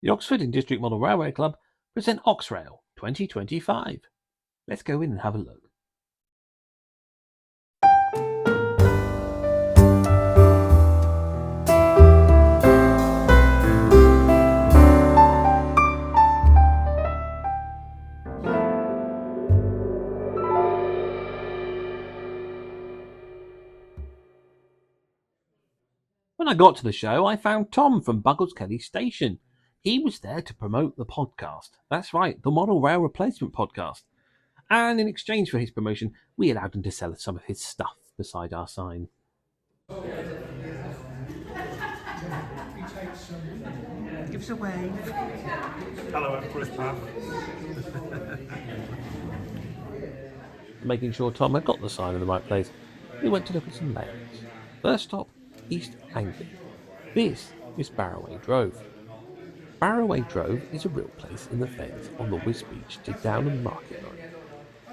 The Oxford and District Model Railway Club present Oxrail 2025. Let's go in and have a look. When I got to the show, I found Tom from BuggleskellyStation. He was there to promote the podcast. That's right, the Model Rail Replacement podcast. And in exchange for his promotion, we allowed him to sell some of his stuff beside our sign. Give us a wave. Hello, Chris Path. Making sure Tom had got the sign in the right place, we went to look at some layouts. First stop, East Anglia. This is Barrowway Drove. Barrowway Drove is a real place in the fens on the Wisbech to Downham Market line.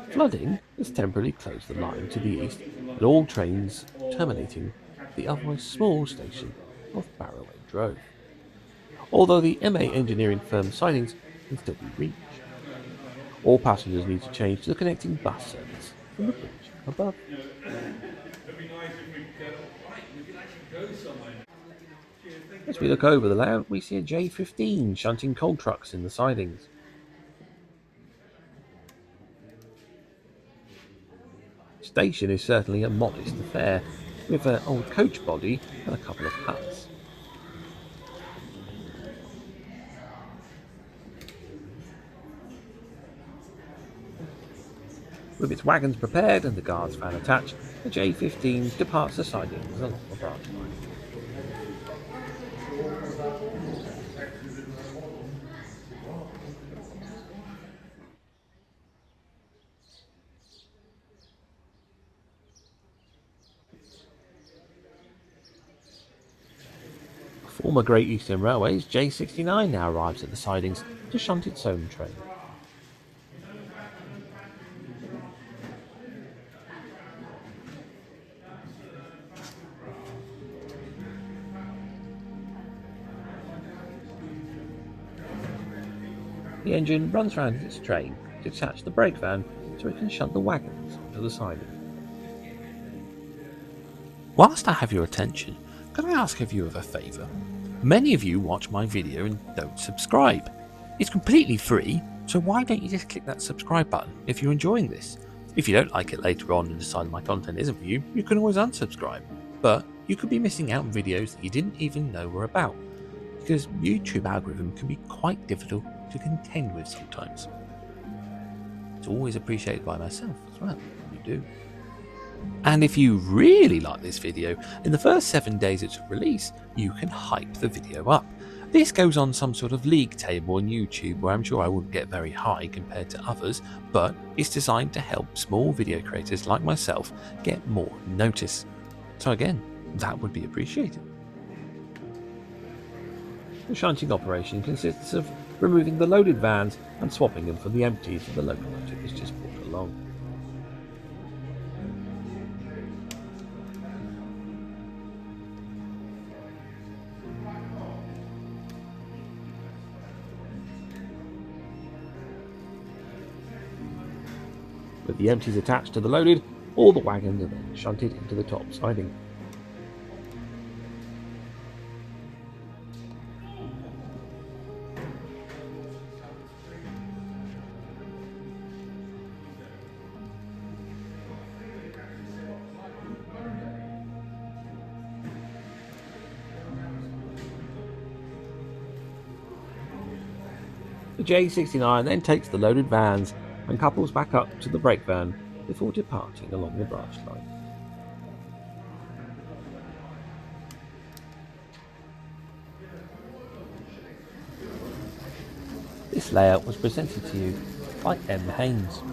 Flooding has temporarily closed the line to the east and all trains terminating at the otherwise small station of Barrowway Drove. Although the MA engineering firm Sidings can still be reached. All passengers need to change to the connecting bus service from the bridge above. As we look over the layout, we see a J15 shunting coal trucks in the sidings. The station is certainly a modest affair, with an old coach body and a couple of huts. With its wagons prepared and the guard's van attached, the J15 departs the sidings along the branch line. Former Great Eastern Railway's J69 now arrives at the sidings to shunt its own train. The engine runs round its train to attach the brake van so it can shunt the wagons onto the siding. Whilst I have your attention, can I ask of you a favour? Many of you watch my video and don't subscribe. It's completely free, so why don't you just click that subscribe button if you're enjoying this? If you don't like it later on and decide my content isn't for you, you can always unsubscribe. But you could be missing out on videos that you didn't even know were about, because YouTube algorithm can be quite difficult to contend with sometimes. It's always appreciated by myself as well, you do. And if you really like this video, in the first 7 days it's release, you can hype the video up. This goes on some sort of league table on YouTube where I'm sure I wouldn't get very high compared to others, but it's designed to help small video creators like myself get more notice. So again, that would be appreciated. The shunting operation consists of removing the loaded vans and swapping them for the empties that the locomotive has just brought along. With the empties attached to the loaded, all the wagons are then shunted into the top siding. The J69 then takes the loaded vans and couples back up to the brake van before departing along the branch line. This layout was presented to you by M. Haynes.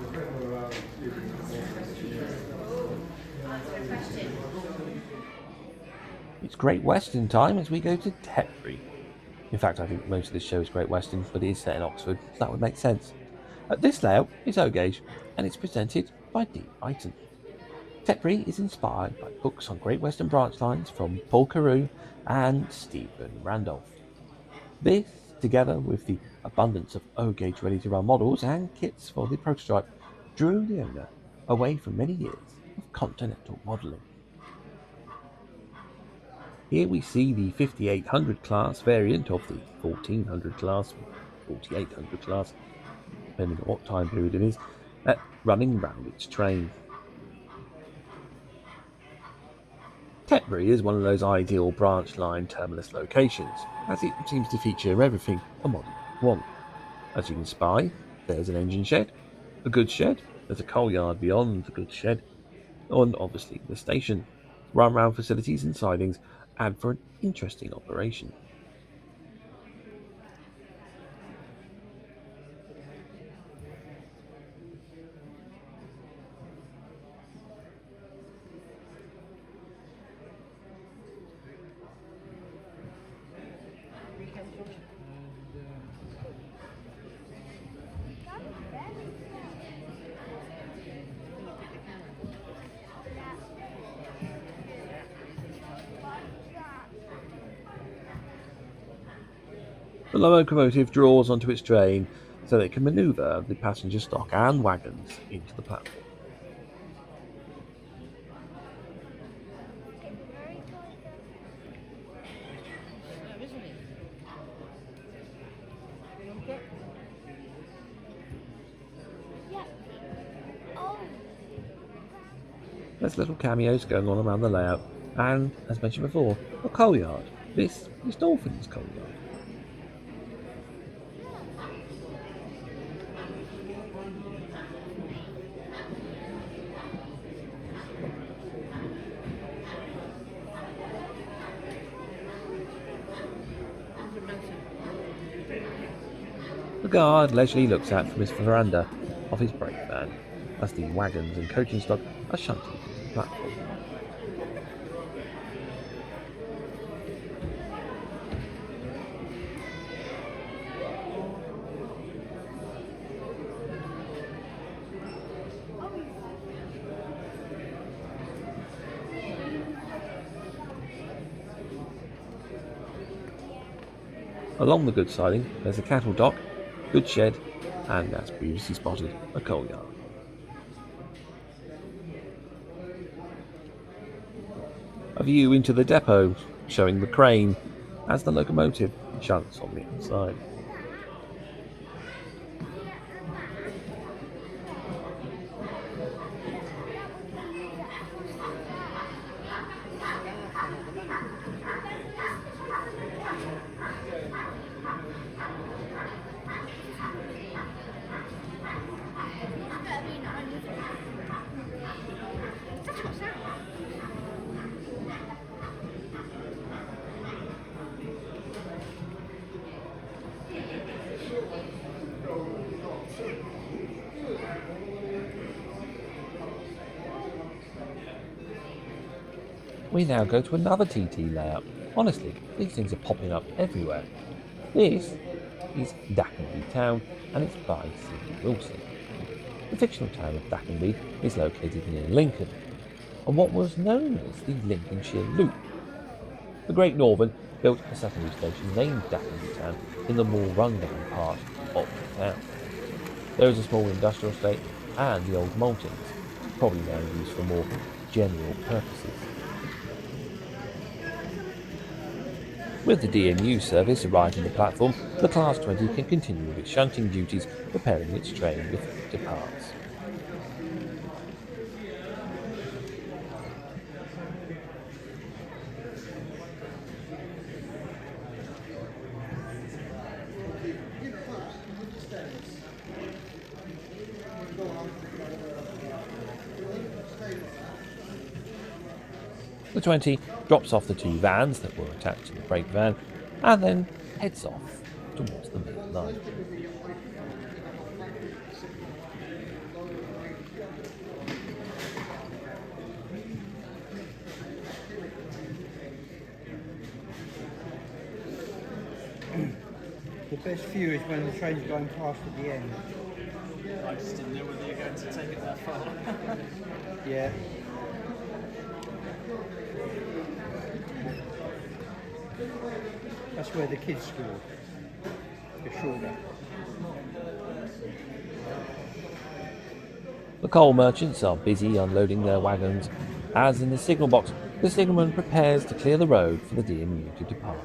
It's Great Western time as we go to Tetbury. In fact, I think most of this show is Great Western, but it is set in Oxford, so that would make sense. This layout is O gauge, and it's presented by D. Iton. Tetbury is inspired by books on Great Western branch lines from Paul Carew and Stephen Randolph. This together with the abundance of O-gauge ready-to-run models and kits for the prototype, drew the owner away from many years of continental modelling. Here we see the 5800 class variant of the 1400 class, 4800 class, depending on what time period it is, running round its train. Tetbury is one of those ideal branch line terminus locations, as it seems to feature everything a model would want. As you can spy, there's an engine shed, a goods shed, there's a coal yard beyond the goods shed, and obviously the station. Run-round facilities and sidings add for an interesting operation. The locomotive draws onto its train so that it can manoeuvre the passenger stock and wagons into the platform. There's little cameos going on around the layout, and, as mentioned before, a coal yard. This is Dolphin's coal yard. The guard leisurely looks out from his veranda of his brake van as the wagons and coaching stock are shunted to the platform. Along the goods siding, there's a cattle dock, goods shed, and, as previously spotted, a coal yard. A view into the depot, showing the crane as the locomotive shunts on the outside. We now go to another TT layout. Honestly, these things are popping up everywhere. This is Daconby Town, and it's by C.D. Wilson. The fictional town of Daconby is located near Lincoln, on what was known as the Lincolnshire Loop. The Great Northern built a secondary station named Daconby Town in the more rundown part of the town. There is a small industrial estate and the old maltings, probably now used for more general purposes. With the DMU service arriving at the platform, the Class 20 can continue with its shunting duties, preparing its train before it departs. The 20 drops off the two vans that were attached to the brake van and then heads off towards the main line. The best view is when the train's going past at the end. I just didn't know whether you're going to take it that far. Yeah. That's where the kids scored. shorter. The coal merchants are busy unloading their wagons, as in the signal box, the signalman prepares to clear the road for the DMU to depart.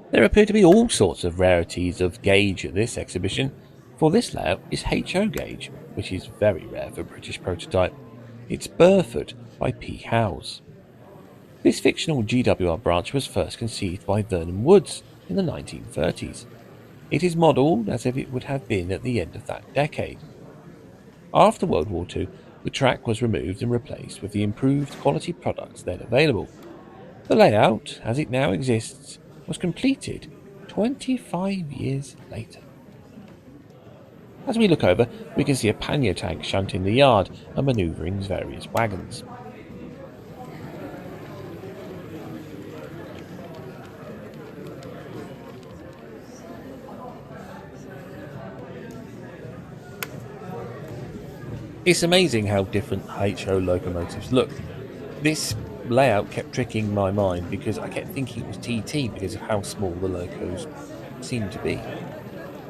There appear to be all sorts of rarities of gauge at this exhibition, for this layout is HO gauge, which is very rare for a British prototype. It's Burford by P. Howes. This fictional GWR branch was first conceived by Vernon Woods in the 1930s. It is modelled as if it would have been at the end of that decade. After World War II, the track was removed and replaced with the improved quality products then available. The layout, as it now exists, was completed 25 years later. As we look over, we can see a pannier tank shunting the yard and manoeuvring various wagons. It's amazing how different HO locomotives look. This layout kept tricking my mind because I kept thinking it was TT because of how small the locos seemed to be.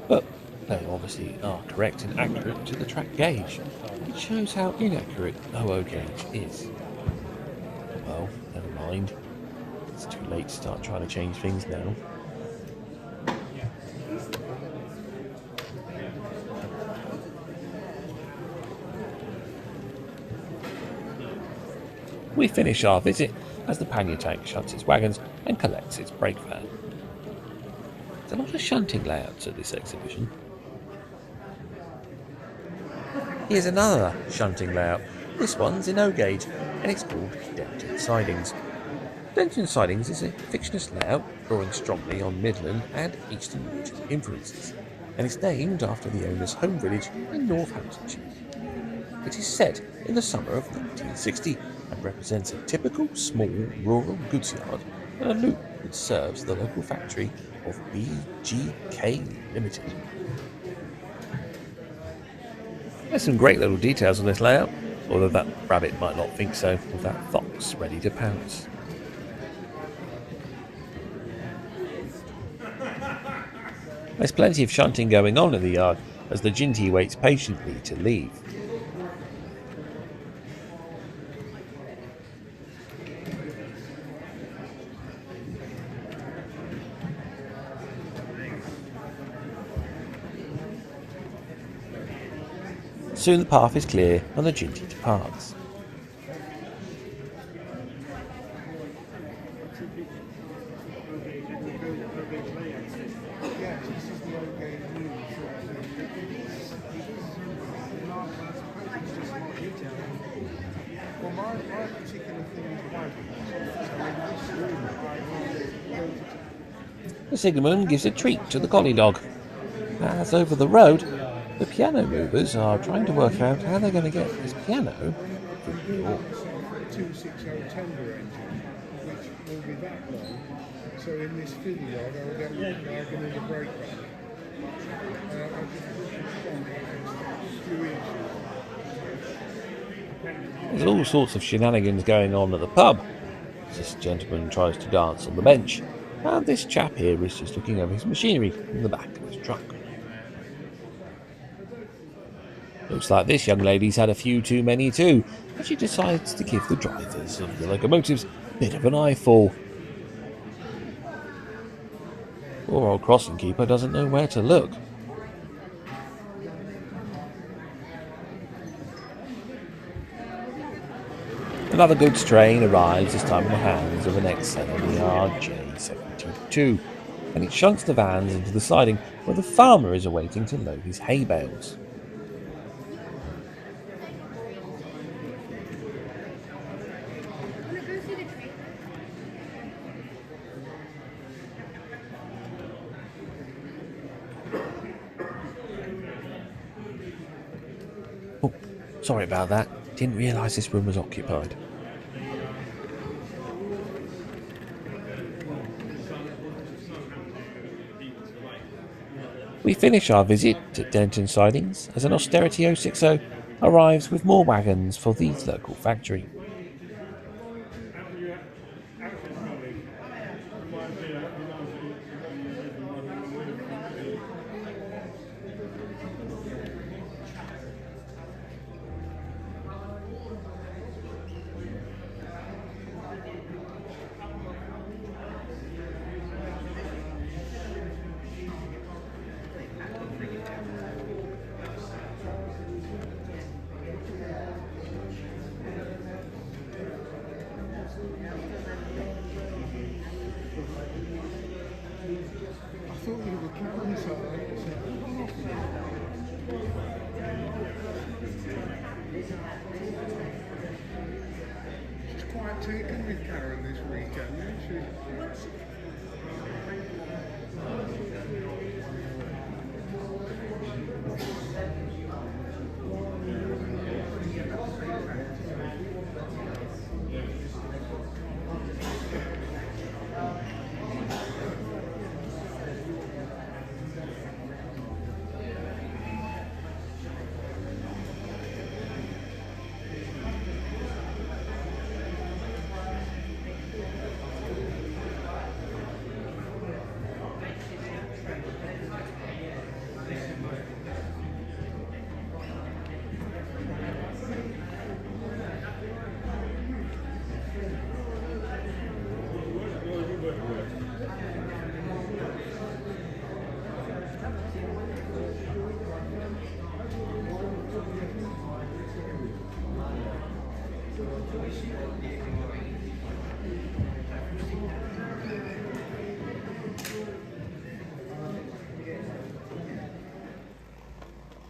But they obviously are correct and accurate to the track gauge. It shows how inaccurate OO gauge is. Well, never mind. It's too late to start trying to change things now. We finish our visit as the pannier tank shunts its wagons and collects its brake van. There's a lot of shunting layouts at this exhibition. Here's another shunting layout. This one's in O gauge and it's called Denton Sidings. Denton Sidings is a fictitious layout drawing strongly on Midland and Eastern region influences, and it's named after the owner's home village in Northamptonshire. It is set in the summer of 1960 and represents a typical small rural goods yard and a loop that serves the local factory of BGK Limited. There's some great little details on this layout, although that rabbit might not think so with that fox ready to pounce. There's plenty of shunting going on in the yard as the Ginty waits patiently to leave. Soon the path is clear and the Ginty departs. The signalman gives a treat to the collie dog. As over the road, the piano movers are trying to work out how they're going to get this piano through the door. 260 tender engine, which will be that long. So in this fiddle yard, I'll get like another brake van. I'll just push it on a few inches. There's all sorts of shenanigans going on at the pub. This gentleman tries to dance on the bench, and this chap here is just looking over his machinery in the back of his truck. Looks like this young lady's had a few too many too, and she decides to give the drivers of the locomotives a bit of an eyeful. Poor old crossing keeper doesn't know where to look. Another goods train arrives, this time in the hands of an XLR J72, and it shunts the vans into the siding where the farmer is awaiting to load his hay bales. Oh, sorry about that. Didn't realise this room was occupied. We finish our visit to Denton Sidings as an Austerity 060 arrives with more wagons for the local factory. I thought you were Karen, so she's quite taken with Karen this weekend, isn't she?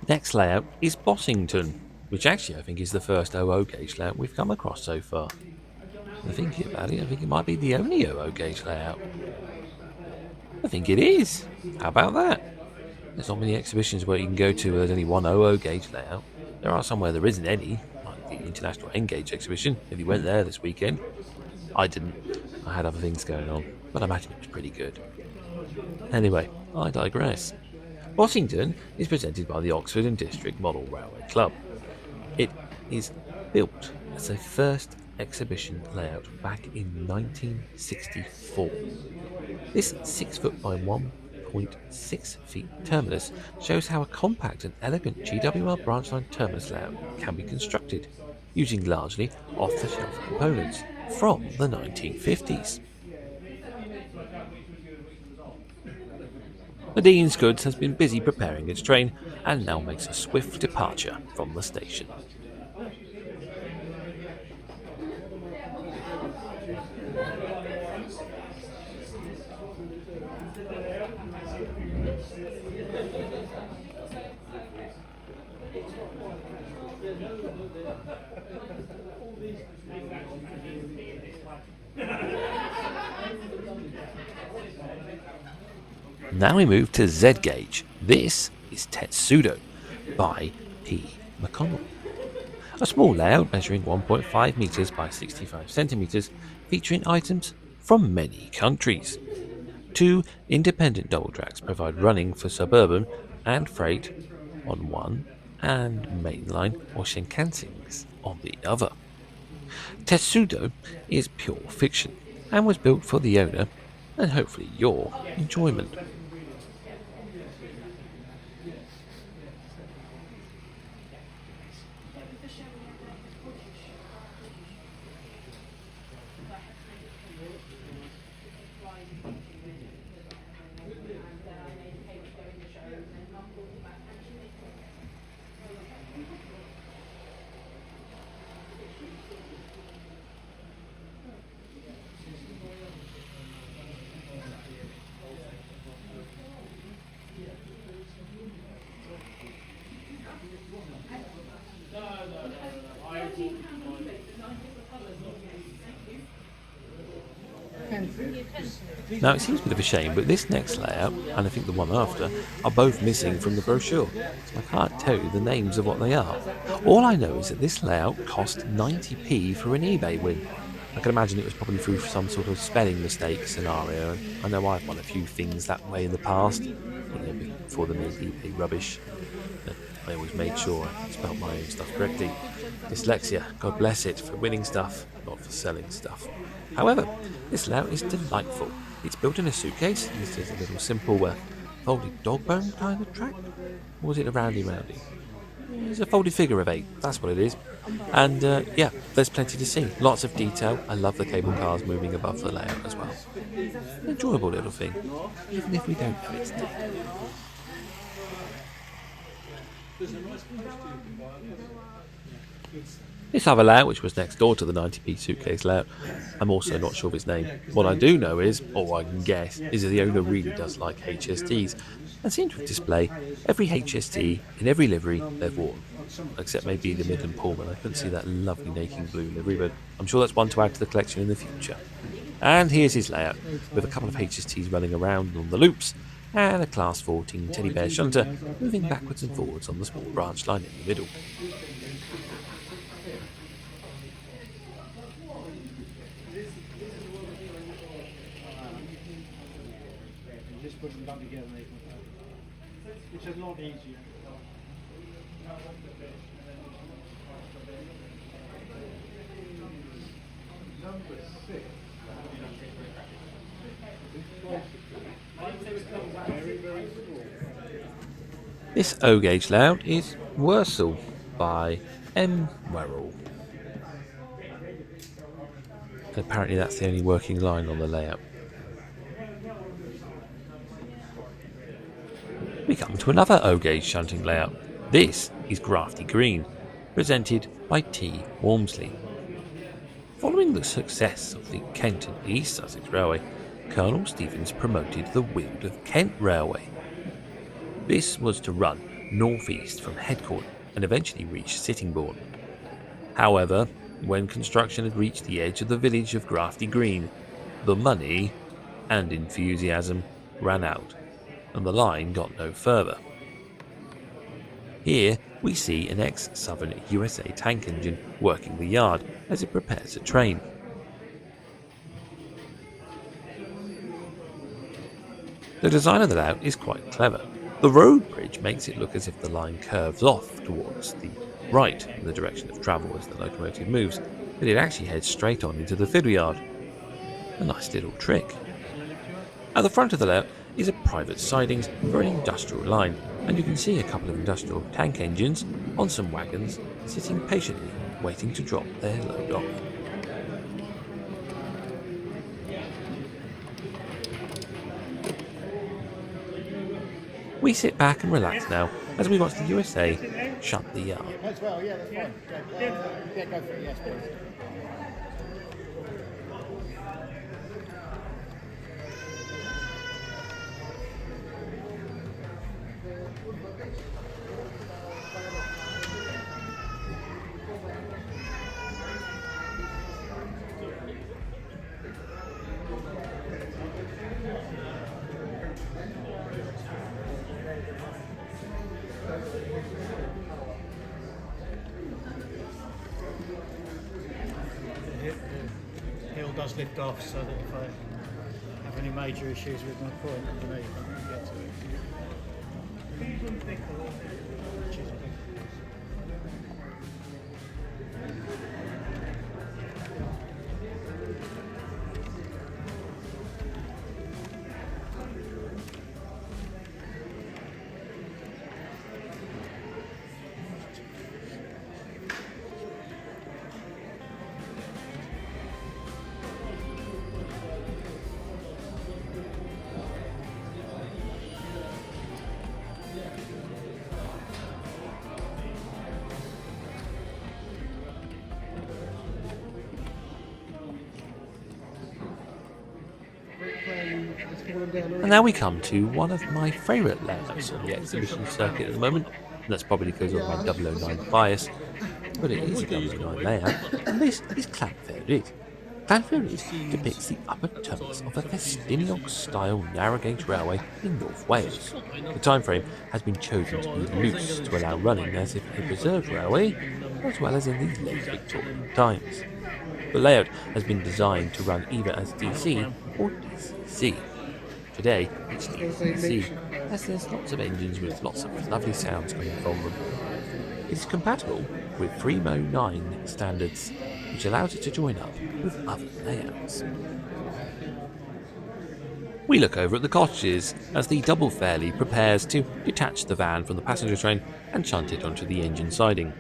Next layout is Bossington, which actually I think is the first 00 gauge layout we've come across so far. And thinking about it, I think it might be the only 00 gauge layout. I think it is. How about that? There's not many exhibitions where you can go to where there's only one 00 gauge layout. There are some where there isn't any, like the International N gauge exhibition, if you went there this weekend. I didn't. I had other things going on, but I imagine it was pretty good. Anyway, I digress. Bossington is presented by the Oxford and District Model Railway Club. It is built as a first exhibition layout back in 1964. This 6 foot by 1.6 feet terminus shows how a compact and elegant GWR branch line terminus layout can be constructed, using largely off-the-shelf components from the 1950s. The Dean's Goods has been busy preparing its train and now makes a swift departure from the station. Now we move to Z gauge. This is Tetsudo by P. McConnell. A small layout measuring 1.5 metres by 65 centimetres, featuring items from many countries. 2 independent double tracks provide running for suburban and freight on one, and mainline or Shinkansen on the other. Tetsudo is pure fiction and was built for the owner and hopefully your enjoyment. Now it seems a bit of a shame, but this next layout, and I think the one after, are both missing from the brochure, so I can't tell you the names of what they are. All I know is that this layout cost 90p for an eBay win. I can imagine it was probably through some sort of spelling mistake scenario. And I know I've won a few things that way in the past, before the made eBay rubbish. I always made sure I spelt my own stuff correctly. Dyslexia, God bless it, for winning stuff, not for selling stuff. However, this layout is delightful. It's built in a suitcase. This is a little simple folded dog bone kind of track. Or was it a roundy? It's a folded figure of 8, that's what it is. And yeah, there's plenty to see. Lots of detail. I love the cable cars moving above the layout as well. An enjoyable little thing, even if we don't know its name. This other layout, which was next door to the 90p suitcase layout, I'm also not sure of its name. What I do know is, or I can guess, is that the owner really does like HSTs and seems to display every HST in every livery they've worn. Except maybe the Midland Pullman. I couldn't see that lovely naked blue livery, but I'm sure that's one to add to the collection in the future. And here's his layout, with a couple of HSTs running around on the loops, and a Class 14 teddy bear shunter moving backwards and forwards on the small branch line in the middle. Just put them back together, which is a lot easier. This O-gauge layout is Wersel by M. Wersel. And apparently that's the only working line on the layout. We come to another O-gauge shunting layout. This is Grafty Green, presented by T. Walmsley. Following the success of the Kent and East Sussex Railway, Colonel Stevens promoted the Weald of Kent Railway. This was to run northeast from Headcourt and eventually reach Sittingbourne. However, when construction had reached the edge of the village of Grafty Green, the money and enthusiasm ran out, and the line got no further. Here we see an ex-Southern USA tank engine working the yard as it prepares a train. The design of the layout is quite clever. The road bridge makes it look as if the line curves off towards the right in the direction of travel as the locomotive moves, but it actually heads straight on into the fiddle yard. A nice little trick. At the front of the layout is a private sidings for an industrial line, and you can see a couple of industrial tank engines on some wagons sitting patiently waiting to drop their load off. We sit back and relax now as we watch the USA shut the yard. As well, yeah, that's fine. Yeah, go for it, yes, please. Hill does lift off, so that if I have any major issues with my point underneath, I can get to it. And now we come to one of my favourite layouts on the exhibition circuit at the moment, and that's probably because of my 009 bias, but it is a 009 layout, and this is Llanfair Rhyd. Llanfair Rhyd depicts the upper terminus of a Festiniog-style narrow-gauge railway in North Wales. The time frame has been chosen to be loose to allow running as if a preserved railway, as well as in these late Victorian times. The layout has been designed to run either as DC or DCC. Today, it's DCC, as there's lots of engines with lots of lovely sounds coming from them. It is compatible with Fremo 9 standards, which allows it to join up with other layouts. We look over at the cottages as the double fairlie prepares to detach the van from the passenger train and shunt it onto the engine siding.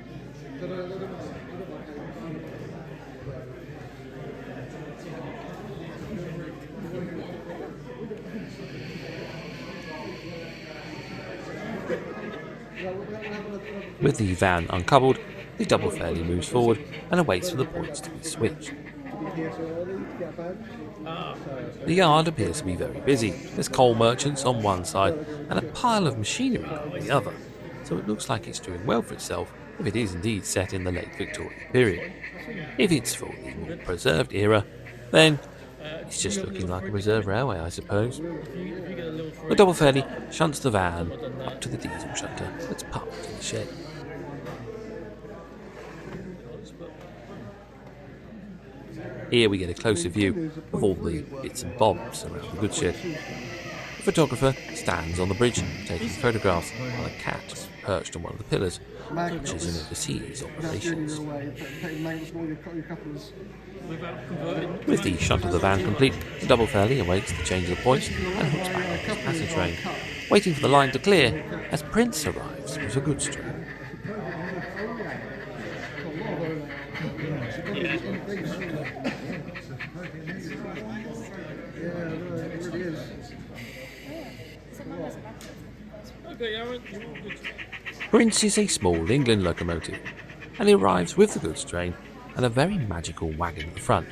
With the van uncoupled, the double fairlie moves forward and awaits for the points to be switched. The yard appears to be very busy. There's coal merchants on one side and a pile of machinery on the other, so it looks like it's doing well for itself if it is indeed set in the late Victorian period. If it's for the more preserved era, then it's just looking like a reserve railway, I suppose. The double fairlie shunts the van up to the diesel shunter that's parked in the shed. Here we get a closer view of all the bits and bobs around the goods shed. The photographer stands on the bridge taking photographs while a cat is perched on one of the pillars, which is an overseas operations. With the shunt of the van complete, the double fairlie awaits the change of the points and hooks back on his passenger train, waiting for the line to clear as Prince arrives with a goods train. Prince is a small England locomotive, and he arrives with the goods train and a very magical wagon at the front,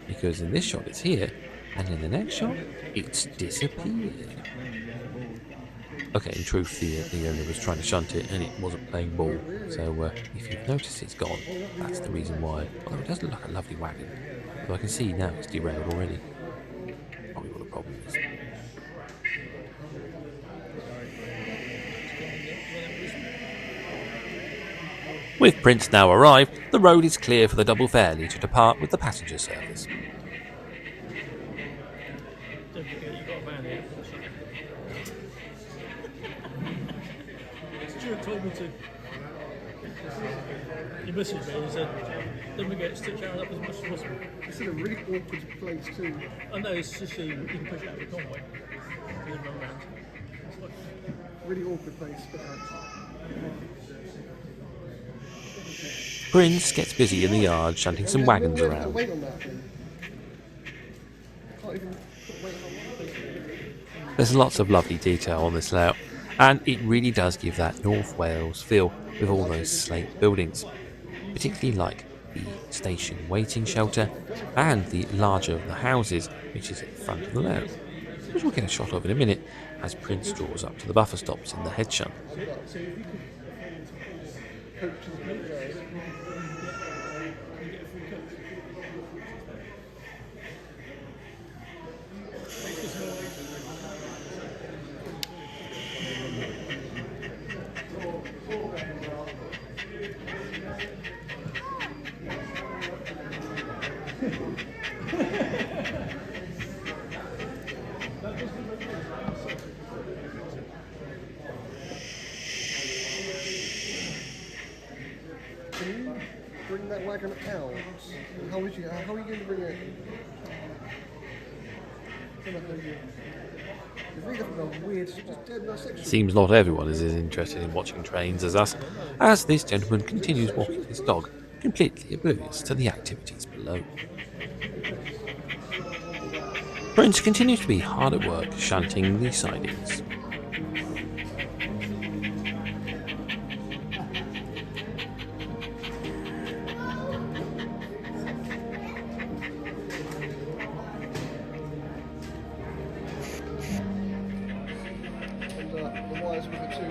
because in this shot it's here, and in the next shot it's disappeared. Okay, in truth, the owner was trying to shunt it and it wasn't playing ball, so if you've noticed it's gone, that's the reason why. Although it does look like a lovely wagon, although I can see now it's derailed already. Probably what the problem is. With Prince now arrived, the road is clear for the double fairlie to depart with the passenger service. Don't forget you've got a van here. Stuart told me to. He messaged me and said, don't forget, stitch out up as much as possible. It's in a really awkward place too. I know, it's just you can push out the convoy. You can run around. Really awkward place, but Prince gets busy in the yard shunting some wagons around. Wait on that thing. Can't even put weight on that. There's lots of lovely detail on this layout, and it really does give that North Wales feel with all those slate buildings, particularly like the station waiting shelter and the larger of the houses, which is at the front of the layout, which we'll get a shot of in a minute as Prince draws up to the buffer stops in the head shunt. Bring that wagon out. How are you going to bring it? It's really difficult, weird, just dead in that section. Seems not everyone is as interested in watching trains as us, as this gentleman continues walking his dog, completely oblivious to the activities below. Prince continues to be hard at work shunting the sidings. The wires with the two.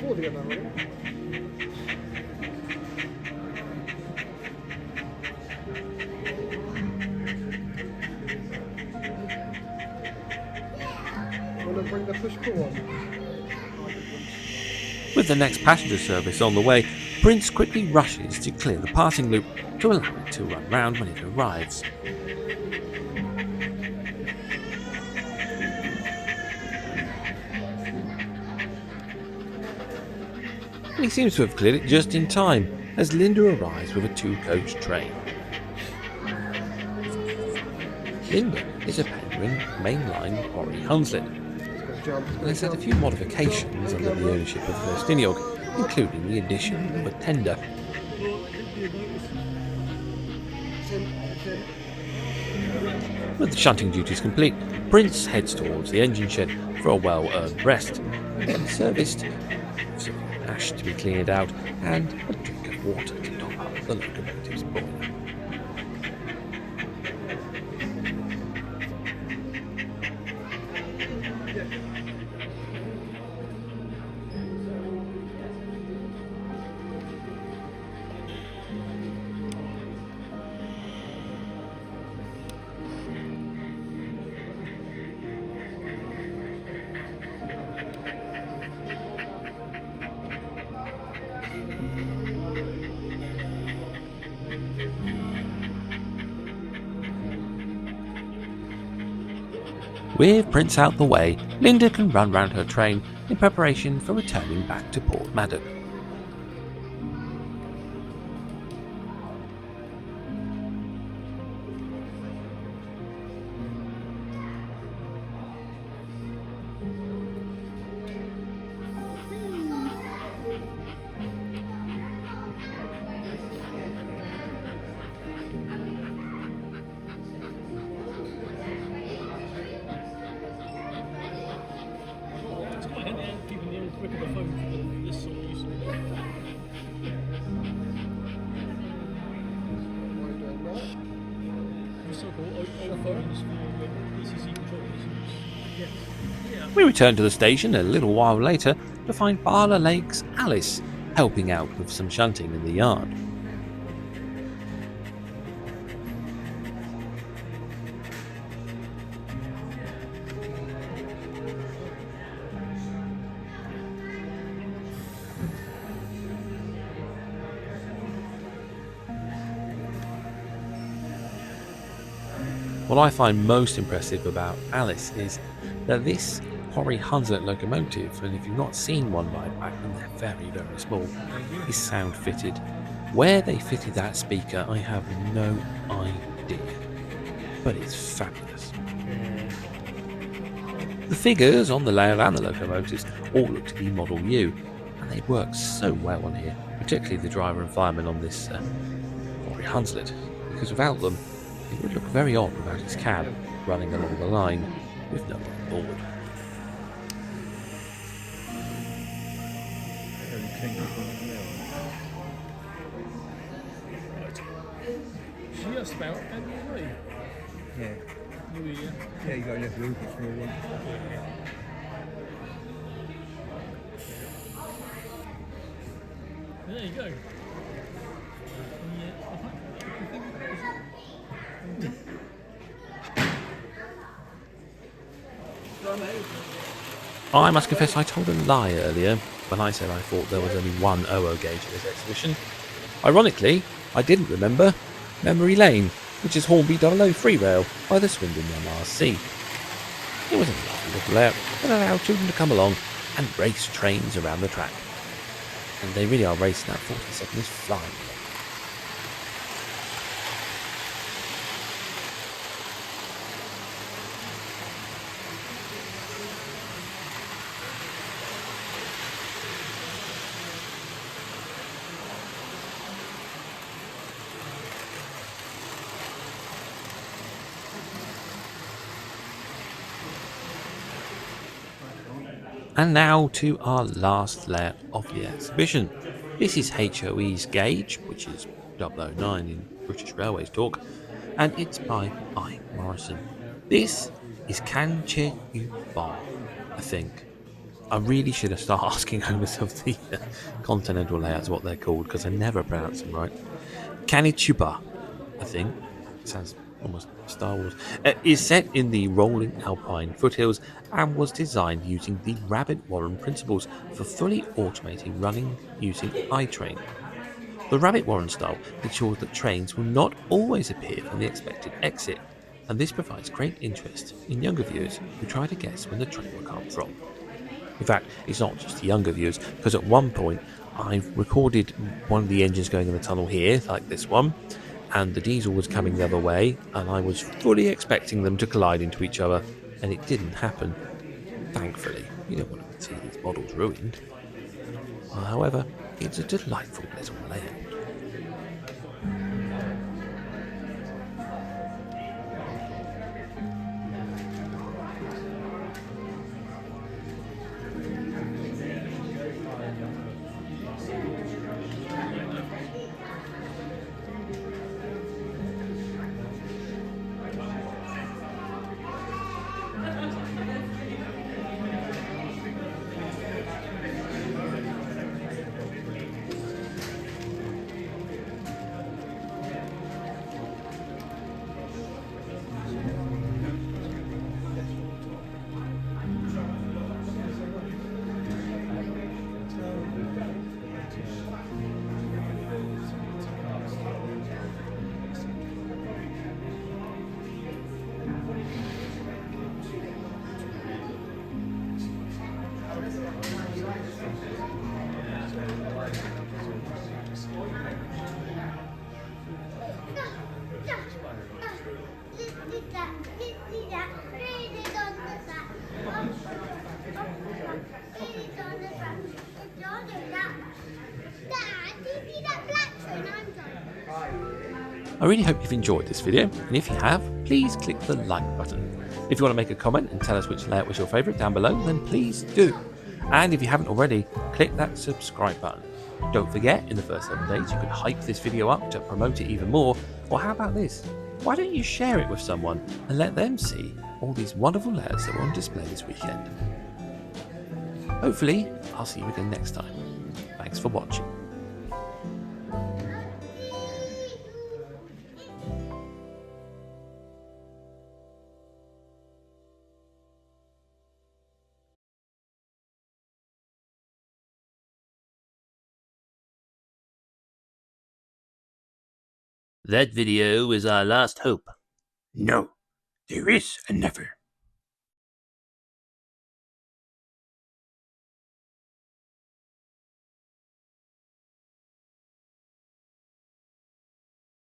afford to get that one. Want to bring the push-pull on? With the next passenger service on the way, Prince quickly rushes to clear the passing loop to allow it to run round when it arrives. And he seems to have cleared it just in time as Linda arrives with a 2-coach train. Linda is a Penguin mainline quarry Hunslet, and has had a few modifications under the ownership of Firstiniog, including the addition of a tender. With the shunting duties complete, Prince heads towards the engine shed for a well-earned rest, serviced, some ash to be cleared out, and a drink of water to top up the locomotive's boiler. With Prince out the way, Linda can run round her train in preparation for returning back to Port Maddox. We return to the station a little while later to find Barla Lake's Alice helping out with some shunting in the yard. What I find most impressive about Alice is that this Quarry Hunslet locomotive, and if you've not seen one ride back, then they're very, very small, is sound fitted. Where they fitted that speaker, I have no idea, but it's fabulous. The figures on the layout and the locomotives all look to be Model U, and they work so well on here, particularly the driver and fireman on this Quarry Hunslet, because without them, it would look very odd without his cab running along the line with no one aboard. Just about anyway. Yeah. Yeah, you got enough room for a small one. There you go. I must confess I told a lie earlier when I said I thought there was only one OO gauge in this exhibition. Ironically, I didn't remember Memory Lane, which is Hornby 003 rail by the Swindon MRC. It was a lovely little layout that allowed children to come along and race trains around the track. And they really are racing. That 47 is flying. And now to our last layout of the exhibition. This is HOE's gauge, which is 009 in British Railways talk, and it's by I. Morrison. This is Kaninchenbau, I think. I really should have started asking owners of the continental layouts what they're called, because I never pronounce them right. Kaninchenbau, I think. Sounds almost Star Wars. Is set in the rolling alpine foothills and was designed using the Rabbit Warren principles for fully automating running using iTrain. The Rabbit Warren style ensures that trains will not always appear from the expected exit, and this provides great interest in younger viewers who try to guess when the train will come from. In fact, it's not just the younger viewers, because at one point I've recorded one of the engines going in the tunnel here, like this one, and the diesel was coming the other way, and I was fully expecting them to collide into each other, and it didn't happen. Thankfully, you don't want to see these models ruined. However, it's a delightful little layout. I really hope you've enjoyed this video, and if you have, please click the like button. If you want to make a comment and tell us which layout was your favourite down below, then please do. And if you haven't already, click that subscribe button. Don't forget, in the first 7 days you can hype this video up to promote it even more, or how about this? Why don't you share it with someone and let them see all these wonderful layouts that were on display this weekend. Hopefully, I'll see you again next time. Thanks for watching. That video is our last hope. No, there is another.